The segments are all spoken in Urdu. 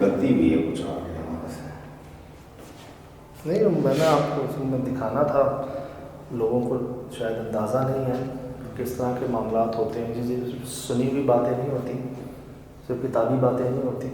غلطی بھی ہے کچھ آپ کے ہمارے سے. نہیں میں نے آپ کو اصل میں دکھانا تھا, لوگوں کو شاید اندازہ نہیں ہے کس طرح کے معاملات ہوتے ہیں. جیسے سنی ہوئی باتیں نہیں ہوتی, صرف کتابی باتیں نہیں ہوتی,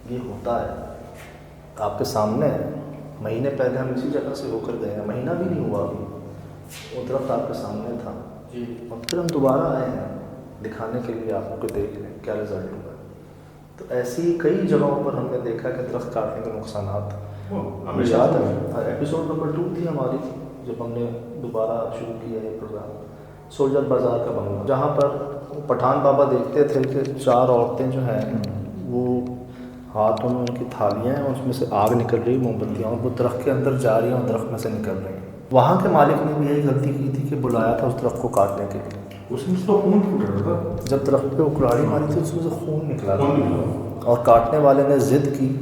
یہ ہوتا ہے آپ کے سامنے ہے. مہینے پہلے ہم اسی جگہ سے ہو کر گئے ہیں, مہینہ بھی نہیں ہوا ابھی, وہ درخت آپ کے سامنے تھا جی. اور پھر ہم دوبارہ آئے ہیں دکھانے کے لیے آپ کو دیکھ لیں کیا رزلٹ ہوا. تو ایسی کئی جگہوں پر ہم نے دیکھا کہ درخت کاٹنے کے نقصانات ہمیں یاد ہے. ایپیسوڈ نمبر 2 تھی ہماری جب ہم نے دوبارہ شروع کیا یہ پروگرام, سولجر بازار کا بنگلہ, جہاں پر پٹھان بابا دیکھتے تھے کہ 4 عورتیں جو ہیں وہ ہاتھوں میں ان کی تھالیاں ہیں, اس میں سے آگ نکل رہی موم بتیاں, اور وہ درخت کے اندر جا رہی ہیں اور درخت میں سے نکل رہی ہیں. وہاں کے مالک نے بھی یہی غلطی کی تھی کہ بلایا تھا اس درخت کو کاٹنے کے لیے. اس میں تو خون پھوٹ رہا تھا جب درخت پہ کلاڑی ماری تھی اس میں سے خون نکلا تھا, اور کاٹنے والے نے ضد کی.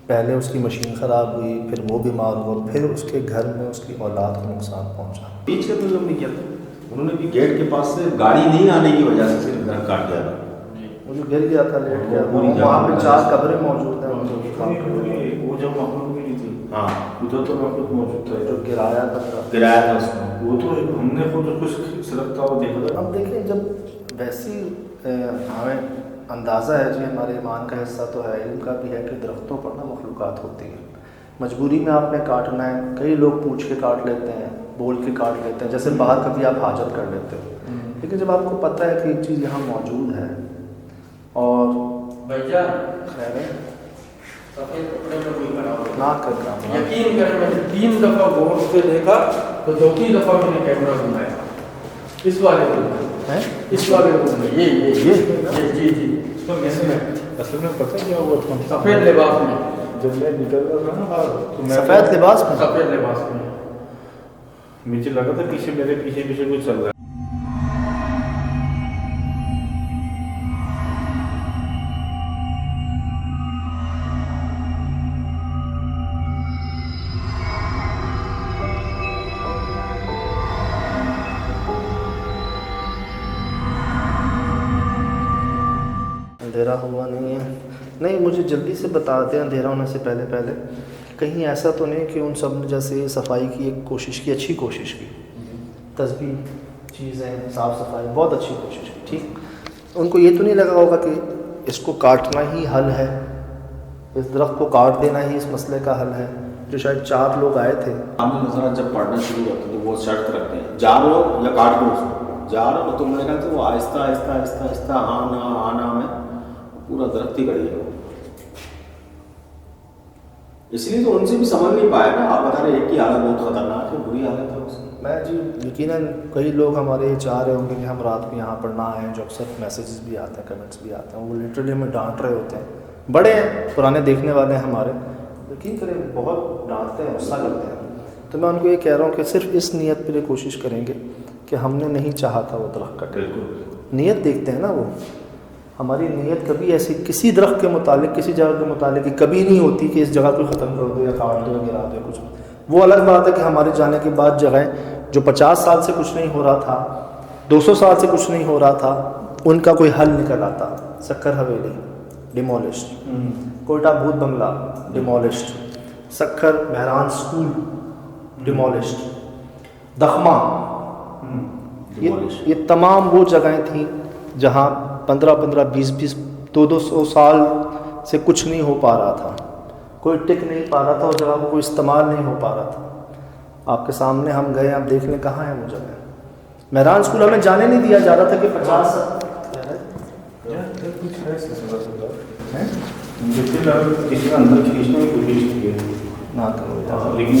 پہلے اس کی مشین خراب ہوئی, پھر وہ بیمار ہوا, پھر اس کے گھر میں اس کی اولاد کو نقصان پہنچا. بیچ کے تو نے کیا تھا, انہوں نے بھی گیٹ کے پاس سے گاڑی نہیں آنے کی وجہ سے صرف گھر کاٹ دیا تھا. وہ جو گر گیا تھا لیٹ گیا, وہاں پہ 4 قبریں موجود ہیں. وہ جب مخلوق بھی نہیں تھی, ہاں ادھر تو مخلوق موجود تھا جو گرایا تھا اس کو, وہ تو ہم نے خود کچھ سلگتا ہوا دیکھا تھا. اب دیکھیں جب ویسی ہمیں اندازہ ہے جی, ہمارے ایمان کا حصہ تو ہے, علم کا بھی ہے کہ درختوں پر نا مخلوقات ہوتی ہیں. مجبوری میں آپ نے کاٹنا ہے, کئی لوگ پوچھ کے کاٹ لیتے ہیں, بول کے کاٹ لیتے ہیں, جیسے باہر کبھی آپ حاجت کر لیتے ہو. لیکن جب آپ کو پتہ ہے کہ ایک چیز یہاں موجود ہے اور بھیا خیر ہے سفید کپڑے میں کوئی کھڑا ہو, نہ کر کام, یقین کریں میں نے 3 دفعہ غور سے دیکھا تو 2-3 دفعہ میں نے کیمرہ گھمایا اس والے روم میں, اس والے روم میں, یہ جی جی اصل میں پتہ کیا ہوا تھا, سفید لباس میں جب میں نکل رہا تھا نا باہر تو سفید لباس میں, سفید لباس میں مجھے لگا تھا پیچھے میرے پیچھے کچھ چل رہا ہے. اندھیرا ہوا نہیں ہے. نہیں مجھے جلدی سے بتا دیں اندھیرا ہونے سے پہلے کہیں ایسا تو نہیں کہ ان سب نے جیسے صفائی کی ایک کوشش کی, اچھی کوشش کی, تسبیح چیزیں صاف صفائی بہت اچھی کوشش کی, ٹھیک, ان کو یہ تو نہیں لگا ہوگا کہ اس کو کاٹنا ہی حل ہے, اس درخت کو کاٹ دینا ہی اس مسئلے کا حل ہے. جو شاید 4 لوگ آئے تھے, عام نظرات جب پڑھنا شروع ہوتے تو وہ شرط رکھتے ہیں, جا رہے ہو یا کاٹ دو اس کو, جا رہے ہو تو میرے خیال سے وہ آہستہ آہستہ آہستہ آہستہ آنا میں پورا درخت ہی کر دیا. اس لیے تو ان سے بھی سمجھ نہیں پایا نا, آپ بتا رہے ایک کی حالت بہت خطرناک ہے, بری حالت ہے اس کی. میں جی یقیناً کئی لوگ ہمارے یہ چاہ رہے ہوں گے کہ ہم رات میں یہاں پر نہ آئیں, جو اکثر میسیجز بھی آتے ہیں, کمنٹس بھی آتے ہیں, وہ لٹرلی ہمیں ڈانٹ رہے ہوتے ہیں. بڑے پرانے دیکھنے والے ہیں ہمارے, یقین کریں بہت ڈانٹتے ہیں, غصہ کرتے ہیں. تو میں ان کو یہ کہہ رہا ہوں کہ صرف اس نیت پہ کوشش کریں گے کہ ہم نے نہیں چاہا تھا وہ درخت کٹے. نیت دیکھتے ہیں نا, وہ ہماری نیت کبھی ایسی کسی درخت کے متعلق, کسی جگہ کے متعلق کبھی نہیں ہوتی کہ اس جگہ کو ختم کر دو یا کاٹ دو یا گرا دو کچھ. وہ الگ بات ہے کہ ہمارے جانے کے بعد جگہیں جو 50 سال سے کچھ نہیں ہو رہا تھا, 200 سال سے کچھ نہیں ہو رہا تھا, ان کا کوئی حل نکل آتا. سکھر حویلی ڈیمولشڈ, کوئٹہ بھوت بنگلہ ڈیمولشڈ, سکھر مہران اسکول ڈیمولشڈ, دخمہ, یہ تمام وہ جگہیں تھیں جہاں 15-15, 20-20, 200 سال سے کچھ نہیں ہو پا رہا تھا, کوئی ٹک نہیں پا رہا تھا, اس جگہ کو کوئی استعمال نہیں ہو پا رہا تھا. آپ کے سامنے ہم گئے, آپ دیکھ لیں کہاں ہے وہ جگہ. مہران اسکول ہمیں جانے نہیں دیا جا رہا تھا کہ 50 کسی اندر کھینچنے کی کوشش کی نہ کرو, لیکن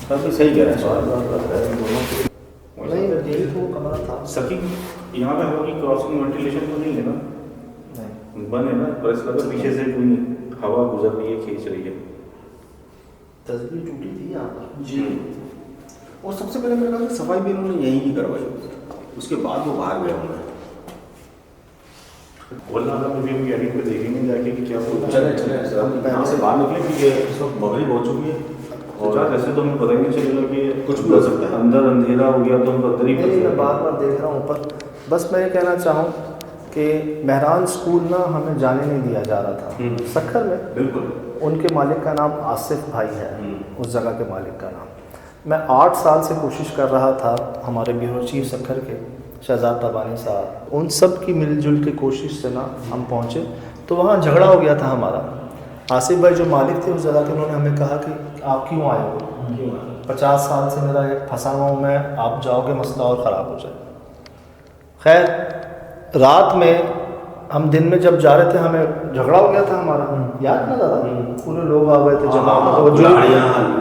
صحیح کہہ رہے ہیں. نہیں یہی تو کمرہ تھا. سکی یہاں پہ ہوا کی کراسنگ وینٹیلیشن تو نہیں ہے نا, بند ہے نا, پر اس کا تو پیچھے سے کوئی ہوا گزر رہی ہے, کھینچ رہی ہے. تصویر ٹوٹی تھی یہاں پر جی, اور سب سے پہلے میرے خیال سے صفائی بھی انہوں نے یہیں کی کروائی, اس کے بعد وہ باہر گئے ہوں گے. مجھے ایڈٹ پہ دیکھیں گے جا کے کہ کیا یہاں سے باہر نکلے کہ یہ مغرب ہو چکی ہے, اور ایسے تو ہمیں پتہ ہی نہیں چلے گا کہ کچھ بھی ہو سکتا ہے. اندر اندھیرا ہو گیا تو ہم اندر ہی میں بار بار دیکھ رہا ہوں اوپر. بس میں یہ کہنا چاہوں کہ مہران اسکول نا ہمیں جانے نہیں دیا جا رہا تھا سکھر میں. بالکل. ان کے مالک کا نام آصف بھائی ہے, اس جگہ کے مالک کا نام. میں 8 سال سے کوشش کر رہا تھا, ہمارے بیورو چیف سکھر کے شہزاد تبانی صاحب, ان سب کی مل جل کے کوشش سے نا ہم پہنچے. تو وہاں جھگڑا ہو گیا تھا ہمارا. آصف بھائی جو مالک تھے اس جگہ کے, انہوں نے ہمیں کہا کہ آپ کیوں آئے ہو, 50 سال سے میرا پھنسا ہوا ہوں میں, آپ جاؤ گے مسئلہ اور خراب ہو جائے. خیر رات میں ہم دن میں جب جا رہے تھے ہمیں جھگڑا ہو گیا تھا ہمارا, یاد نہ دادا, پورے لوگ آ گئے تھے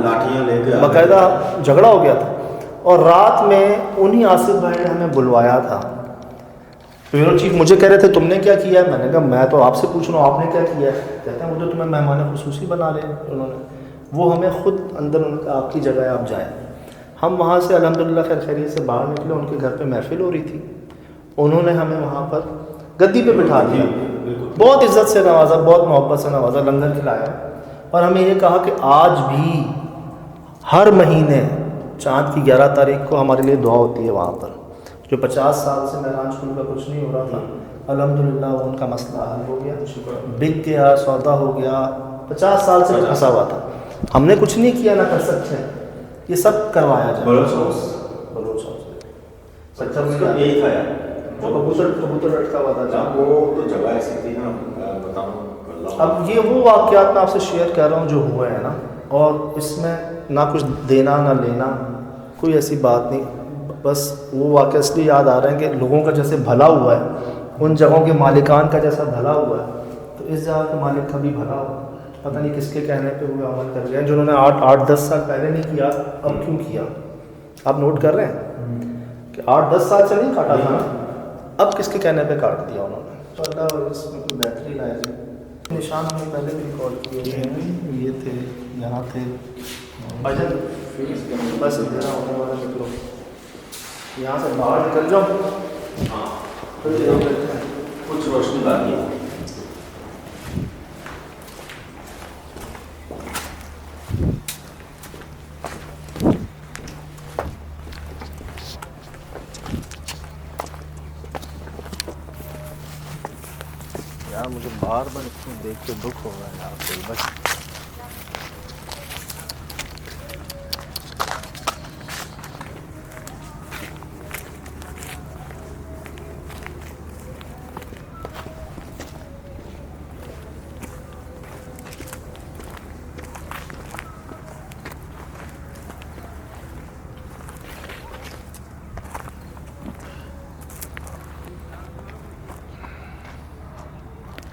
لاٹھیاں لے کے باقاعدہ جھگڑا ہو گیا تھا. اور رات میں انہی آصف بھائی نے ہمیں بلوایا تھا. بیورو چیف مجھے کہہ رہے تھے تم نے کیا کیا ہے, میں نے کہا میں تو آپ سے پوچھ رہا ہوں آپ نے کیا کیا ہے. کہتے ہیں مجھے تمہیں مہمان خصوصی بنا لے انہوں نے. وہ ہمیں خود اندر ان کا آپ کی جگہ ہے آپ جائیں. ہم وہاں سے الحمدللہ خیر خیریت سے باہر نکلے, ان کے گھر پہ محفل ہو رہی تھی, انہوں نے ہمیں وہاں پر گدی پہ بٹھا دیا, بہت عزت سے نوازا, بہت محبت سے نوازا, لنگر کھلایا. اور ہمیں یہ کہا کہ آج بھی ہر مہینے چاند کی 11 تاریخ کو ہمارے لیے دعا ہوتی ہے وہاں پر. جو 50 سال سے مہران اسکول کا کچھ نہیں ہو رہا تھا, الحمدللہ ان کا مسئلہ حل ہو گیا, بک گیا, سودا ہو گیا. 50 سال سے پھنسا ہوا تھا, ہم نے کچھ نہیں کیا, نہ کر سکتے ہیں, یہ سب کروایا جائے. بلوچ سچا یہی تھا یار, کبوتر لٹکا ہوا تھا. وہ تو جگہ ایسی تھی نا, بتاؤں. اب یہ وہ واقعات میں آپ سے شیئر کر رہا ہوں جو ہوئے ہیں نا, اور اس میں نہ کچھ دینا نہ لینا, کوئی ایسی بات نہیں. بس وہ واقعہ اس لیے یاد آ رہے ہیں کہ لوگوں کا جیسے بھلا ہوا ہے, ان جگہوں کے مالکان کا جیسا بھلا ہوا ہے, تو اس جگہ کے مالک کا بھی بھلا ہوا. پتہ نہیں کس کے کہنے پہ وہ عمل کر گئے, جنہوں نے 8-10 سال پہلے نہیں کیا اب کیوں کیا. آپ نوٹ کر رہے ہیں کہ 8-10 سال سے نہیں کاٹا تھا نا, اب کس کے کہنے پہ کاٹ دیا انہوں نے. تو اللہ اس میں کوئی بہتری لائے جائے. نشان ہم نے پہلے بھی ریکارڈ کیے ہیں, یہ تھے, یہاں تھے. بس میرا ہونے والا نکلو, یہاں سے باہر نکل جاؤ. ہاں کچھ روشنی باقی ہے. یار مجھے بار بار اس کو دیکھ کے دکھ ہو رہا ہے یار. کوئی بس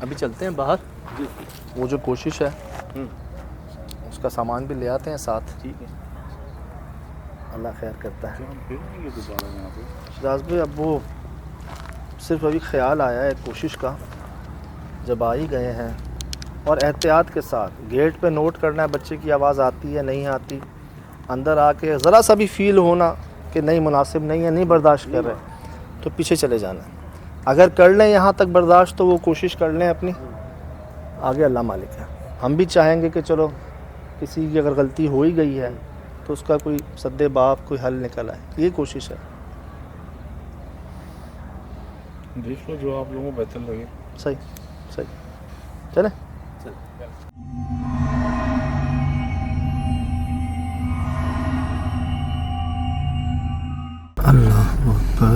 ابھی چلتے ہیں باہر. وہ جو کوشش ہے اس کا سامان بھی لے آتے ہیں ساتھ. ٹھیک ہے, اللہ خیر کرتا ہے. شہزاد بھائی اب وہ صرف ابھی خیال آیا ہے کوشش کا, جب آ ہی گئے ہیں, اور احتیاط کے ساتھ گیٹ پہ نوٹ کرنا ہے بچے کی آواز آتی ہے نہیں آتی. اندر آ کے ذرا سا بھی فیل ہونا کہ نہیں مناسب نہیں ہے, نہیں برداشت کر رہے, تو پیچھے چلے جانا ہے. اگر کر لیں یہاں تک برداشت تو وہ کوشش کر لیں اپنی, آگے اللہ مالک ہے. ہم بھی چاہیں گے کہ چلو کسی کی اگر غلطی ہو ہی گئی ہے تو اس کا کوئی سد باب کوئی حل نکل آئے, یہ کوشش ہے. دیکھ لو جو آپ لوگوں کو بہتر لگے. صحیح چلیں. اللہ اکبر.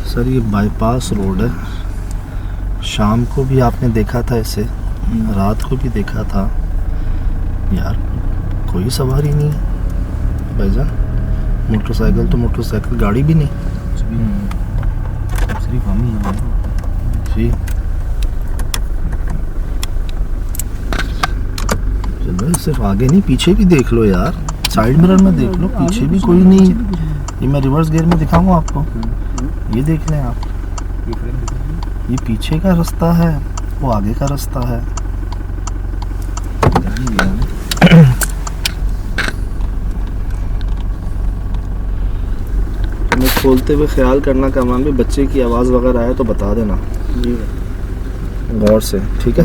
سر یہ بائی پاس روڈ ہے, شام کو بھی آپ نے دیکھا تھا اسے, رات کو بھی دیکھا تھا. یار کوئی سواری نہیں ہے بھائی جان, موٹر سائیکل تو موٹر سائیکل, گاڑی بھی نہیں, صرف ہم ہی ہیں جی. چلو صرف آگے نہیں پیچھے بھی دیکھ لو یار, سائیڈ مرر میں دیکھ لو, پیچھے بھی کوئی نہیں. یہ میں ریورس گیئر میں دکھاؤں گا آپ کو, یہ دیکھ لیں آپ, یہ پیچھے کا رستہ ہے, وہ آگے کا رستہ ہے. میں کھولتے ہوئے خیال کرنا کہ ہمیں بچے کی آواز وغیرہ آئے تو بتا دینا غور سے, ٹھیک ہے.